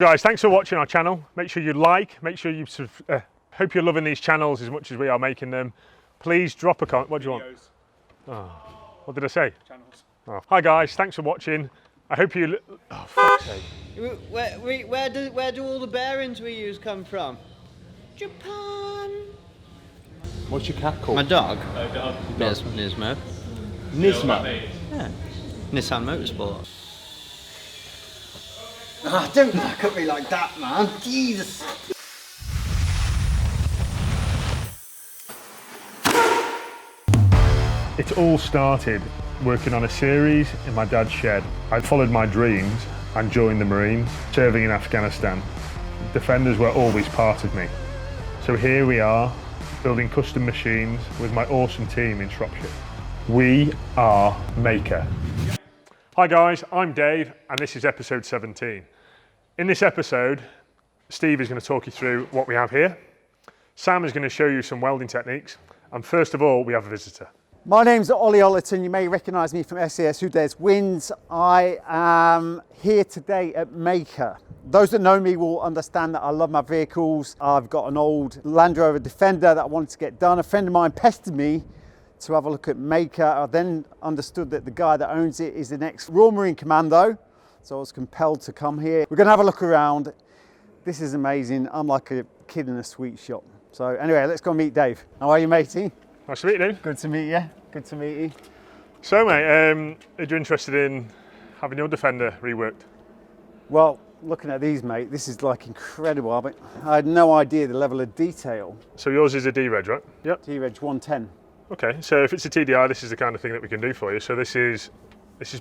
Guys, thanks for watching our channel. Make sure you like, make sure you hope you're loving these channels as much as we are making them. Please drop a comment. What do you want? Oh, what did I say? Channels. Oh. Hi guys, thanks for watching. I hope you. Oh, fuck's sake. Where do all the bearings we use come from? Japan. What's your cat called? My dog. Dog. Nismo. Nismo. Yeah. Nissan Motorsport. Ah, don't look at me like that, man. Jesus. It all started working on a series in my dad's shed. I followed my dreams and joined the Marines, serving in Afghanistan. Defenders were always part of me. So here we are, building custom machines with my awesome team in Shropshire. We are Mahker. Hi guys, I'm Dave and this is episode 17. In this episode, Steve is going to talk you through what we have here. Sam is going to show you some welding techniques. And first of all, we have a visitor. My name's Ollie Ollerton. You may recognise me from SAS Who Dares Wins. I am here today at Mahker. Those that know me will understand that I love my vehicles. I've got an old Land Rover Defender that I wanted to get done. A friend of mine pestered me to have a look at Mahker. I then understood that the guy that owns it is an ex-Royal Marine Commando, so I was compelled to come here. We're going to have a look around. This is amazing. I'm like a kid in a sweet shop. So anyway, let's go meet Dave. How are you, matey? Nice to meet you. Good to meet you. Good to meet you. So mate, are you interested in having your Defender reworked? Well, looking at these, mate, this is like incredible. I had no idea the level of detail. So yours is a D-Reg, right? Yep. D-Reg 110. Okay, so if it's a TDI, this is the kind of thing that we can do for you. So this has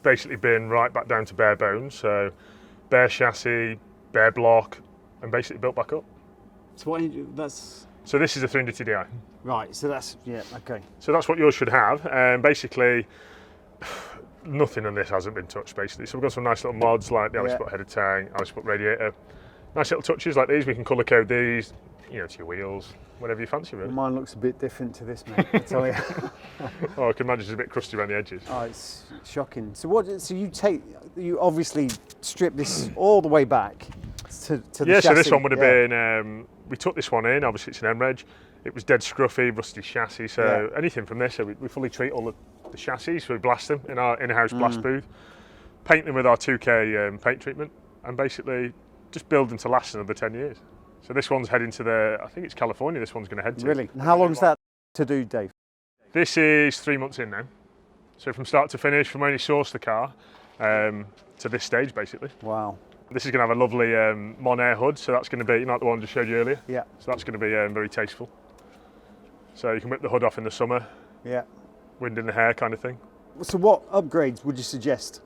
basically been right back down to bare bones. So bare chassis, bare block, and basically built back up. So that's... So this is a 300 TDI. Right, so that's, yeah, okay. So that's what yours should have. Basically, nothing on this hasn't been touched, basically. So we've got some nice little mods like the Alice Spot header tank, Alice Spot radiator. Nice little touches like these. We can colour code these, you know, to your wheels, whatever you fancy, really. Mine looks a bit different to this, mate, I tell you. Oh, I can imagine it's a bit crusty around the edges. Oh, it's shocking. So you obviously strip this all the way back to the chassis. So this one would have been, we took this one in, obviously it's an M-Reg. It was dead scruffy, rusty chassis, so anything from this, so we fully treat all the chassis, so we blast them in our in-house blast booth, paint them with our 2K paint treatment, and basically just build them to last another 10 years. So this one's heading to I think it's California, this one's going to head to. Really? And how long's that to do, Dave? This is 3 months in now. So from start to finish, from when you source the car to this stage, basically. Wow. This is going to have a lovely Mon-Air hood, so that's going to be, like the one I just showed you earlier. Yeah. So that's going to be very tasteful. So you can whip the hood off in the summer. Yeah. Wind in the hair kind of thing. So what upgrades would you suggest?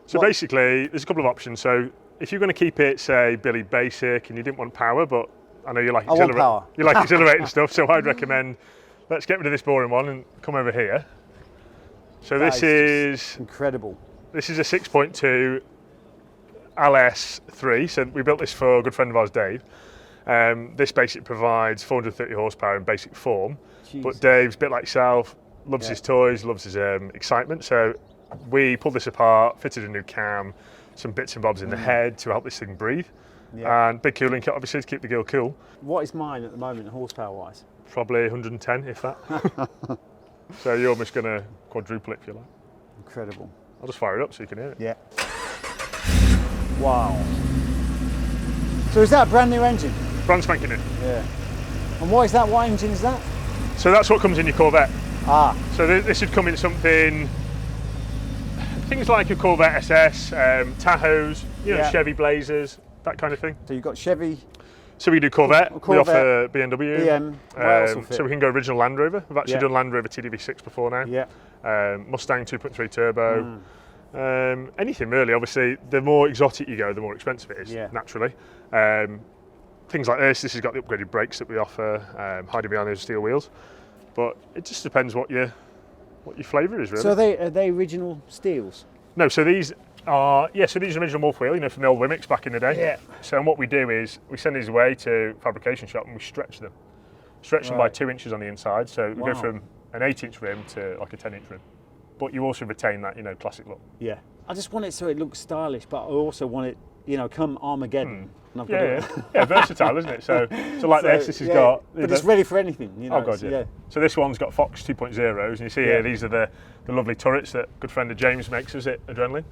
So basically, there's a couple of options. So if you're going to keep it, say, Billy Basic, and you didn't want power, but I know you like exhilarating stuff, so I'd recommend, let's get rid of this boring one and come over here. So this is incredible. This is a 6.2 LS3. So we built this for a good friend of ours, Dave. This basically provides 430 horsepower in basic form. Jeez. But Dave's a bit like yourself, loves his toys, loves his excitement. So we pulled this apart, fitted a new cam, some bits and bobs in the head to help this thing breathe. Yeah. And big cooling kit, obviously, to keep the gear cool. What is mine at the moment, horsepower-wise? Probably 110, if that. So you're almost going to quadruple it, if you like. Incredible. I'll just fire it up so you can hear it. Yeah. Wow. So is that a brand new engine? Brand spanking new. Yeah. And what is that? What engine is that? So that's what comes in your Corvette. Ah. So this would come in something, things like a Corvette SS, Tahoes, you know, Chevy Blazers, that kind of thing. So you've got Chevy. So we do Corvette, we offer BMW. BM. So we can go original Land Rover. We've actually done Land Rover TDV6 before now. Yeah. Mustang 2.3 turbo. Anything really. Obviously, the more exotic you go, the more expensive it is, naturally. Things like this has got the upgraded brakes that we offer, high diameter steel wheels. But it just depends what your flavour is, really. So are they original steels? No, so these are, so these are original Morph wheel, you know, from the old Wimics back in the day. Yeah. So what we do is we send these away to fabrication shop and we stretch them. Stretch them by 2 inches on the inside. So we go from an 8-inch rim to like a 10-inch rim. But you also retain that, you know, classic look. Yeah. I just want it so it looks stylish, but I also want it you know, come Armageddon. And I've got Yeah, versatile, isn't it? So like this has got... But it's ready for anything, you know. Oh god, yeah. So this one's got Fox 2.0s, and you see here, these are the lovely turrets that a good friend of James makes us at Adrenaline.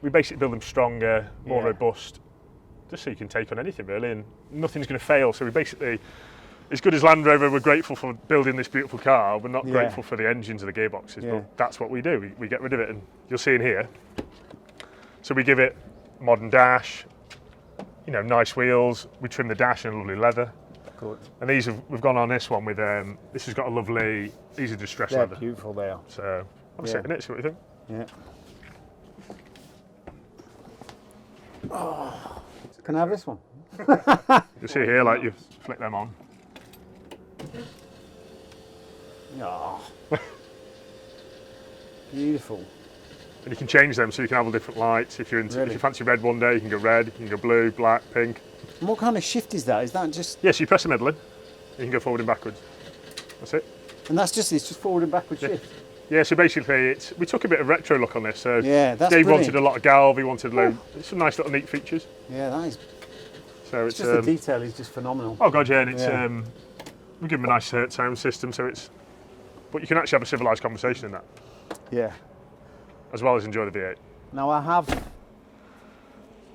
We basically build them stronger, more robust, just so you can take on anything really, and nothing's going to fail. So we basically, as good as Land Rover, we're grateful for building this beautiful car, we're not grateful for the engines or the gearboxes, but that's what we do, we get rid of it, and you'll see in here. So we give it modern dash, you know, nice wheels, we trim the dash in lovely leather. Good. And we've gone on this one with, this has got a lovely, these are distressed leather. They're beautiful, they are. So, I'll sit in it, see what you think. Yeah. Oh, can I have this one? You see here, like you flick them on. Oh. Beautiful. And you can change them so you can have all different lights. If you're into, if you fancy red one day, you can go red, you can go blue, black, pink. And what kind of shift is that? Is that just... Yes, you press the middle in, you can go forward and backwards. That's it. And it's just forward and backward shift? Yeah, so basically we took a bit of retro look on this. So that's Dave brilliant. wanted a lot of galv, he wanted some nice little neat features. Yeah, that is... So it's just the detail is just phenomenal. Oh god, yeah, and it's we give them a nice sound system, so it's... But you can actually have a civilised conversation in that. Yeah. As well as enjoy the V8. Now I have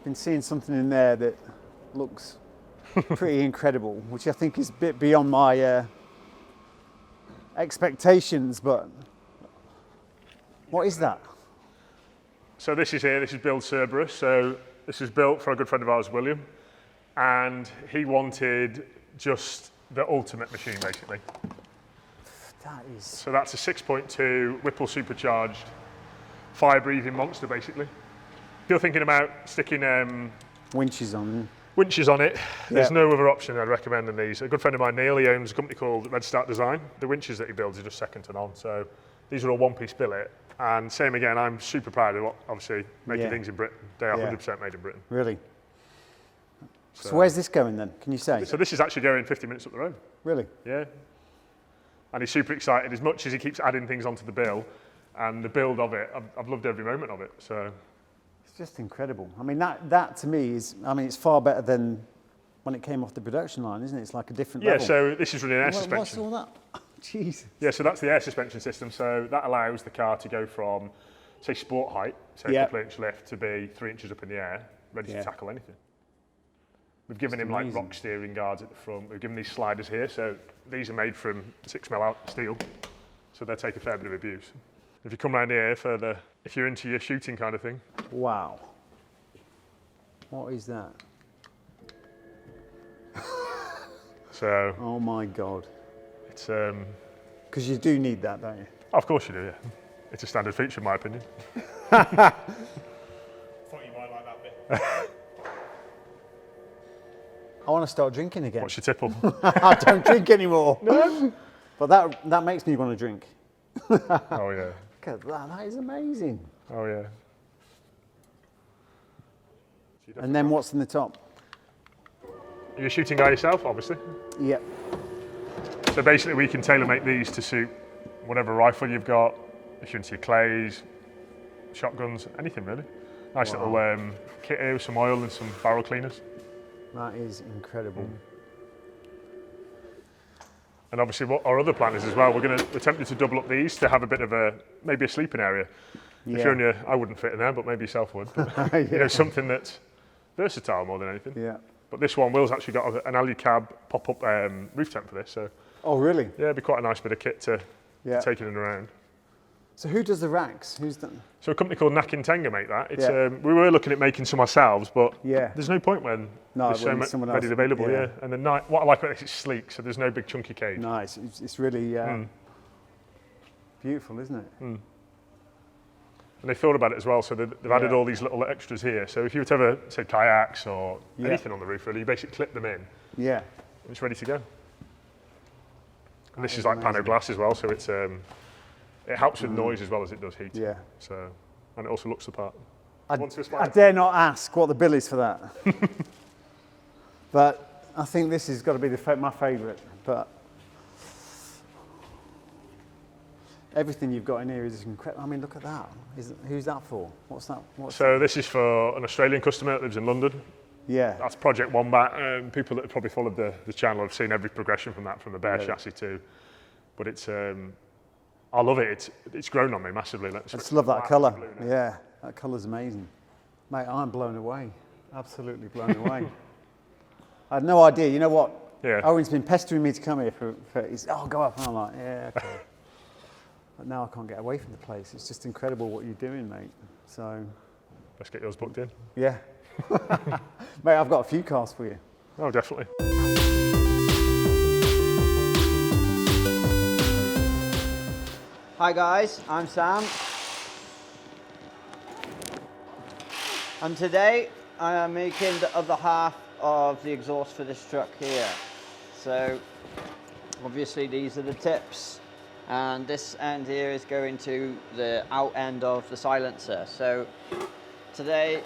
been seeing something in there that looks pretty incredible, which I think is a bit beyond my expectations, but what is that? So this is build Cerberus. So this is built for a good friend of ours, William, and he wanted just the ultimate machine, basically. That is... So that's a 6.2 Whipple supercharged fire-breathing monster, basically. If you're thinking about sticking winches on it, there's no other option I'd recommend than these. A good friend of mine, Neil, he owns a company called Red Start Design. The winches that he builds are just second to none. So these are all one-piece billet. And same again, I'm super proud of obviously making things in Britain. They are 100% made in Britain. Really? So where's this going then? Can you say? So this is actually going 50 minutes up the road. Really? Yeah. And he's super excited. As much as he keeps adding things onto the bill, and the build of it, I've loved every moment of it. So it's just incredible. I mean, that to me is, I mean, it's far better than when it came off the production line, isn't it? It's like a different level. Yeah, so this is really an air suspension. What's all that? Jesus. Yeah, so that's the air suspension system. So that allows the car to go from, say, sport height, say a couple inch lift, to be 3 inches up in the air, ready to tackle anything. We've given him like rock steering guards at the front. We've given these sliders here. So these are made from 6mm steel. So they take a fair bit of abuse. If you come around here for if you're into your shooting kind of thing. Wow. What is that? So. Oh my God. It's because you do need that, don't you? Of course you do, yeah. It's a standard feature in my opinion. Thought you might like that bit. I want to start drinking again. What's your tipple? I don't drink anymore. No? But that makes me want to drink. Oh yeah. Look at that, that is amazing. Oh yeah. And then what's in the top? You're a shooting guy yourself, obviously. Yep. So basically we can tailor make these to suit whatever rifle you've got, if you're into your clays, shotguns, anything really. Nice little kit here with some oil and some barrel cleaners. That is incredible. And obviously what our other plan is as well, we're tempted to double up these to have a bit of maybe a sleeping area. If you're in your, I wouldn't fit in there, but maybe yourself would. But, you know, something that's versatile more than anything. Yeah. But this one, Will's actually got an alley cab pop-up roof tent for this. So. Oh really? Yeah, it'd be quite a nice bit of kit to take in and around. So who does the racks? Who's done? So a company called Nakintenga make that. It's we were looking at making some ourselves, but there's no point when there's so much ready available. Yeah. And the what I like about this, it's sleek, so there's no big chunky cage. Nice. It's really beautiful, isn't it? And they thought about it as well, so they've added all these little extras here. So if you were to ever say kayaks or anything on the roof, really, you basically clip them in. Yeah. And it's ready to go. And this is like pano glass as well, so it's it helps with noise as well as it does heat. Yeah. So, and it also looks the part. I dare not ask what the bill is for that. But I think this has got to be my favourite. But Everything you've got in here is incredible. I mean, look at that. Who's that for? What's that? So this is for an Australian customer that lives in London. Yeah. That's Project Wombat. People that have probably followed the channel have seen every progression from that, from the bear chassis to. But it's, I love it. It's grown on me massively. I just love that colour. Yeah, that colour's amazing. Mate, I'm blown away. Absolutely blown away. I had no idea. You know what? Yeah. Owen's been pestering me to come here for he's, oh, go up. And I'm like, yeah, okay. But now I can't get away from the place. It's just incredible what you're doing, mate. So. Let's get yours booked in. Yeah. Mate, I've got a few cars for you. Oh, definitely. Hi guys, I'm Sam. And today I am making the other half of the exhaust for this truck here. So obviously these are the tips, and this end here is going to the out end of the silencer. So today,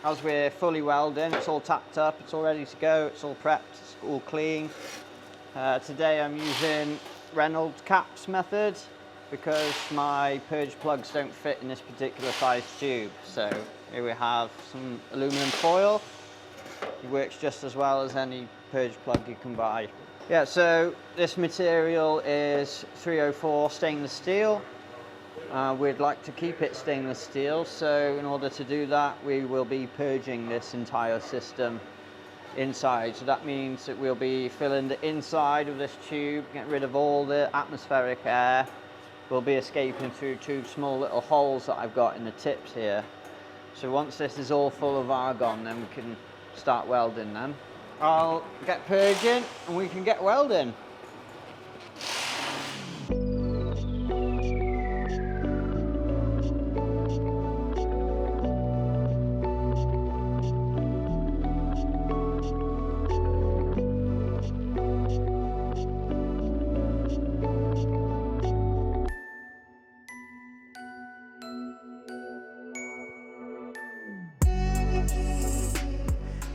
as we're fully welding, it's all tapped up, it's all ready to go, it's all prepped, it's all clean. Today I'm using Reynolds caps method because my purge plugs don't fit in this particular size tube. So here we have some aluminum foil. It works just as well as any purge plug you can buy. Yeah, so this material is 304 stainless steel. We'd like to keep it stainless steel, so in order to do that we will be purging this entire system inside. So that means that we'll be filling the inside of this tube, getting rid of all the atmospheric air. We'll be escaping through two small little holes that I've got in the tips here. So once this is all full of argon, then we can start welding them. I'll get purging and we can get welding.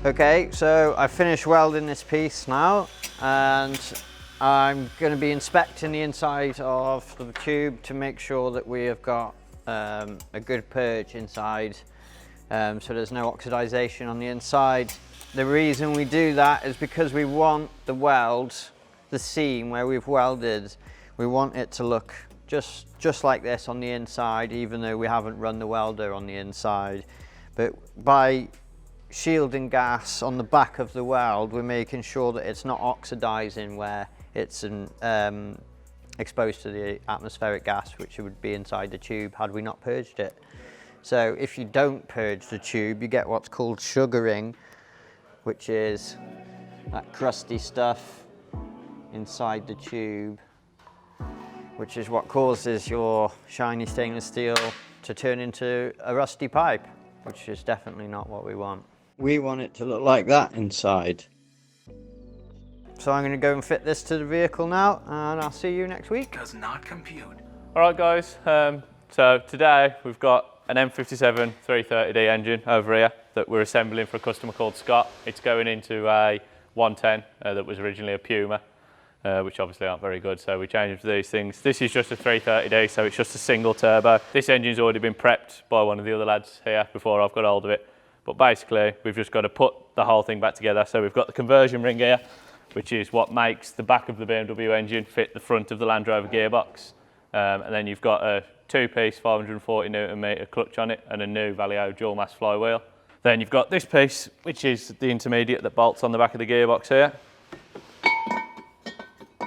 Okay, so I finished welding this piece now, and I'm going to be inspecting the inside of the tube to make sure that we have got a good purge inside, so there's no oxidization on the inside. The reason we do that is because we want the weld, the seam where we've welded, we want it to look just like this on the inside, even though we haven't run the welder on the inside. But by shielding gas on the back of the weld, we're making sure that it's not oxidizing where it's exposed to the atmospheric gas, which would be inside the tube had we not purged it. So if you don't purge the tube, you get what's called sugaring, which is that crusty stuff inside the tube, which is what causes your shiny stainless steel to turn into a rusty pipe, which is definitely not what we want. We want it to look like that inside. So I'm going to go and fit this to the vehicle now, and I'll see you next week. Does not compute. All right, guys. So today we've got an M57 330D engine over here that we're assembling for a customer called Scott. It's going into a 110 that was originally a Puma, which obviously aren't very good, so we changed to these things. This is just a 330D, so it's just a single turbo. This engine's already been prepped by one of the other lads here before I've got hold of it. But basically, we've just got to put the whole thing back together. So we've got the conversion ring here, which is what makes the back of the BMW engine fit the front of the Land Rover gearbox. And then you've got a two-piece 540 Newton metre clutch on it and a new Valeo dual mass flywheel. Then you've got this piece, which is the intermediate that bolts on the back of the gearbox here.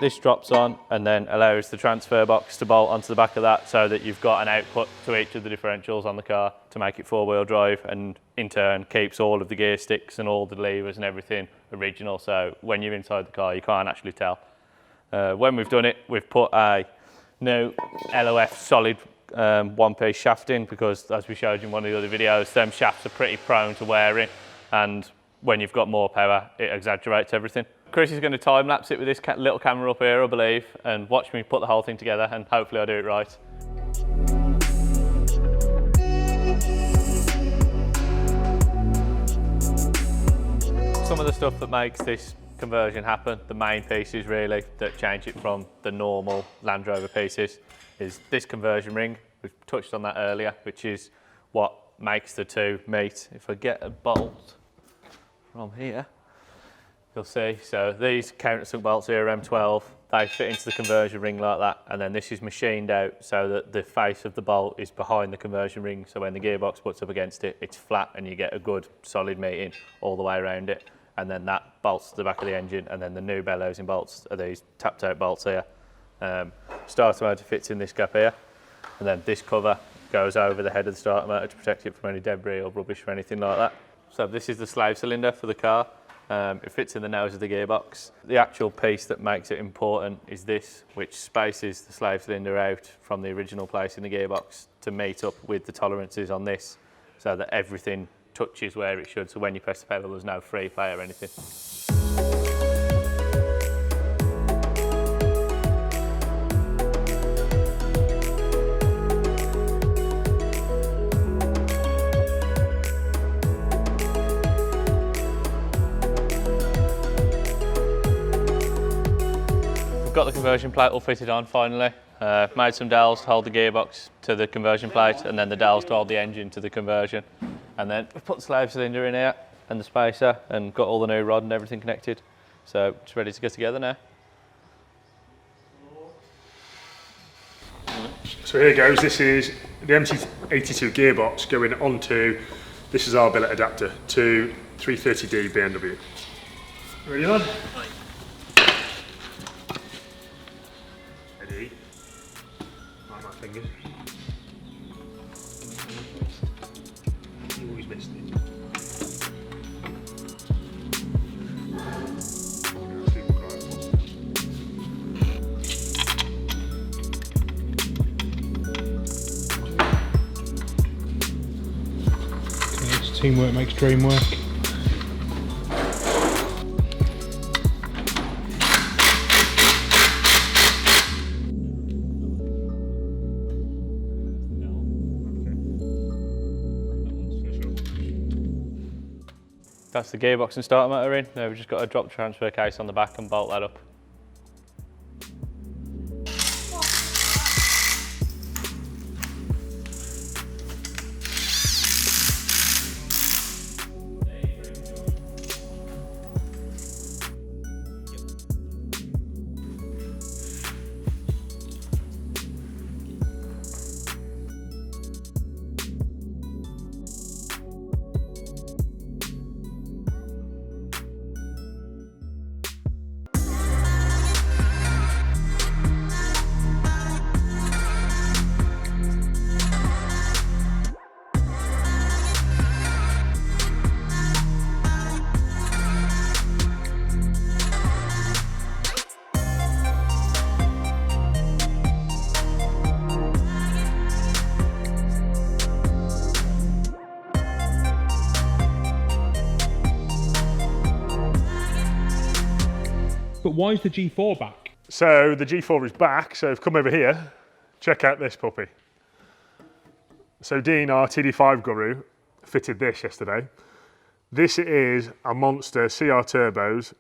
This drops on and then allows the transfer box to bolt onto the back of that, so that you've got an output to each of the differentials on the car to make it four-wheel drive, and in turn keeps all of the gear sticks and all the levers and everything original, so when you're inside the car you can't actually tell. When we've done it, we've put a new LOF solid one-piece shaft in, because as we showed you in one of the other videos, them shafts are pretty prone to wearing, and when you've got more power it exaggerates everything. Chris is going to time lapse it with this little camera up here, I believe, and watch me put the whole thing together, and hopefully I do it right. Some of the stuff that makes this conversion happen, the main pieces really that change it from the normal Land Rover pieces is this conversion ring. We've touched on that earlier, which is what makes the two meet. If I get a bolt from here, you'll see. So these countersunk bolts here are M12. They fit into the conversion ring like that, and then this is machined out so that the face of the bolt is behind the conversion ring. So when the gearbox puts up against it, it's flat and you get a good solid meeting all the way around it. And then that bolts to the back of the engine, and then the new bellows bolts are these tapped out bolts here. Starter motor fits in this gap here, and then this cover goes over the head of the starter motor to protect it from any debris or rubbish or anything like that. So this is the slave cylinder for the car. It fits in the nose of the gearbox. The actual piece that makes it important is this, which spaces the slave cylinder out from the original place in the gearbox to meet up with the tolerances on this, so that everything touches where it should. So when you press the pedal, there's no free play or anything. Got the conversion plate all fitted on finally. Made some dowels to hold the gearbox to the conversion plate, and then the dowels to hold the engine to the conversion. And then we've put the slave cylinder in here and the spacer, and got all the new rod and everything connected. So it's ready to go together now. So here goes. This is the MT82 gearbox going onto, this is our billet adapter to 330D BMW. Ready on? Ready. Mind my fingers. You always missed it. Teamwork makes dream work. That's the gearbox and starter motor in. Now we've just got to drop the transfer case on the back and bolt that up. But why is the G4 back? So the G4 is back, so I've come over here. Check out this puppy. So Dean, our TD5 guru, fitted this yesterday. This is a monster CR Turbos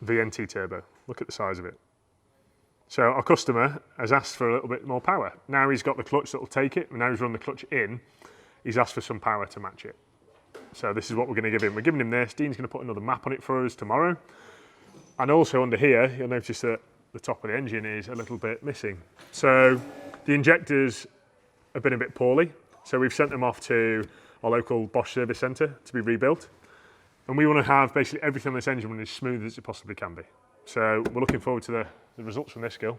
VNT turbo. Look at the size of it. So our customer has asked for a little bit more power. Now he's got the clutch that will take it, and now he's run the clutch in, he's asked for some power to match it. So this is what we're going to give him. We're giving him this. Dean's going to put another map on it for us tomorrow. And also under here, you'll notice that the top of the engine is a little bit missing. So the injectors have been a bit poorly. So we've sent them off to our local Bosch service centre to be rebuilt. And we want to have basically everything on this engine run as smooth as it possibly can be. So we're looking forward to the results from this, Gil.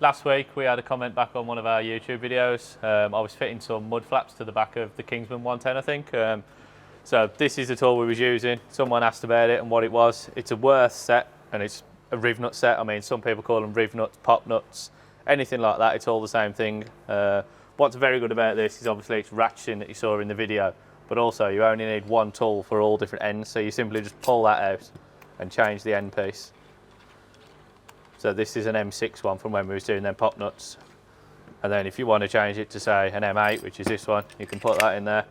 Last week we had a comment back on one of our YouTube videos. I was fitting some mud flaps to the back of the Kingsman 110, I think. So this is the tool we was using. Someone asked about it and what it was. It's a Worth set and it's a riv nut set. I mean, some people call them riv nuts, pop nuts, anything like that. It's all the same thing. What's very good about this is obviously it's ratcheting that you saw in the video, but also you only need one tool for all different ends, so you simply just pull that out and change the end piece. So this is an M6 one from when we was doing them pop nuts. And then if you want to change it to say an M8, which is this one, you can put that in there,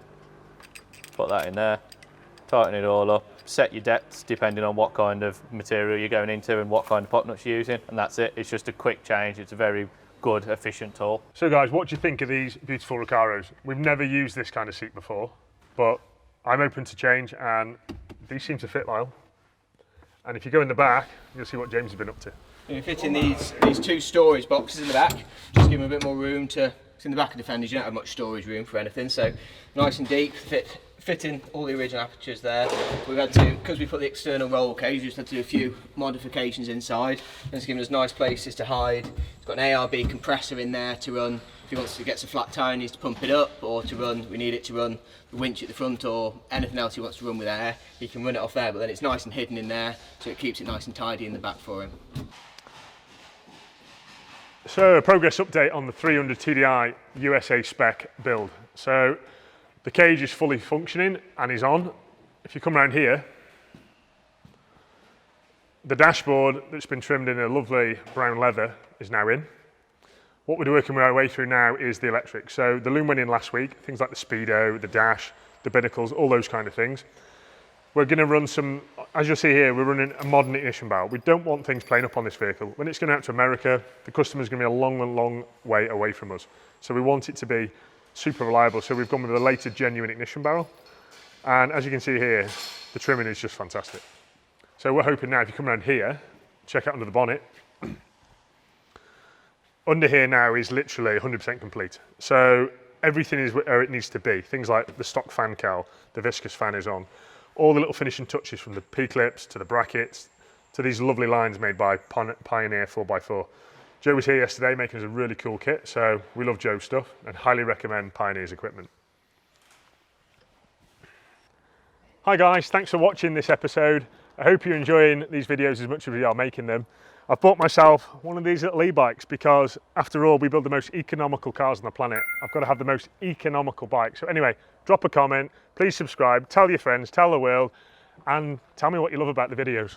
tighten it all up, set your depths depending on what kind of material you're going into and what kind of pop nuts you're using, and that's it. It's just a quick change. It's a very good, efficient tool. So guys, what do you think of these beautiful Recaros? We've never used this kind of seat before, but I'm open to change, and these seem to fit well. And if you go in the back, you'll see what James has been up to. We're fitting these two storage boxes in the back, just give them a bit more room to. It's in the back of Defenders, you don't have much storage room for anything, so nice and deep, fitting all the original apertures there. We've had to, because we put the external roll cage, we just had to do a few modifications inside, and it's given us nice places to hide. It's got an ARB compressor in there to run, if he wants to get a flat tire, he needs to pump it up, or to run, we need it to run the winch at the front, or anything else he wants to run with air, he can run it off there, but then it's nice and hidden in there, so it keeps it nice and tidy in the back for him. So a progress update on the 300 TDI USA Spec build. So the cage is fully functioning and is on. If you come around here, the dashboard that's been trimmed in a lovely brown leather is now in. What we're working our way through now is the electric. So the loom went in last week, things like the speedo, the dash, the binnacles, all those kind of things. We're going to run some, as you'll see here, we're running a modern ignition barrel. We don't want things playing up on this vehicle. When it's going out to America, the customer's going to be a long, long way away from us. So we want it to be super reliable. So we've gone with the latest genuine ignition barrel. And as you can see here, the trimming is just fantastic. So we're hoping now, if you come around here, check out under the bonnet. Under here now is literally 100% complete. So everything is where it needs to be. Things like the stock fan cowl, the viscous fan is on. All the little finishing touches from the P-clips to the brackets to these lovely lines made by Pioneer 4x4. Joe was here yesterday making us a really cool kit, so we love Joe's stuff and highly recommend Pioneer's equipment. Hi guys, thanks for watching this episode. I hope you're enjoying these videos as much as we are making them. I've bought myself one of these little e-bikes because after all, we build the most economical cars on the planet. I've got to have the most economical bike. So anyway, drop a comment, please subscribe, tell your friends, tell the world, and tell me what you love about the videos.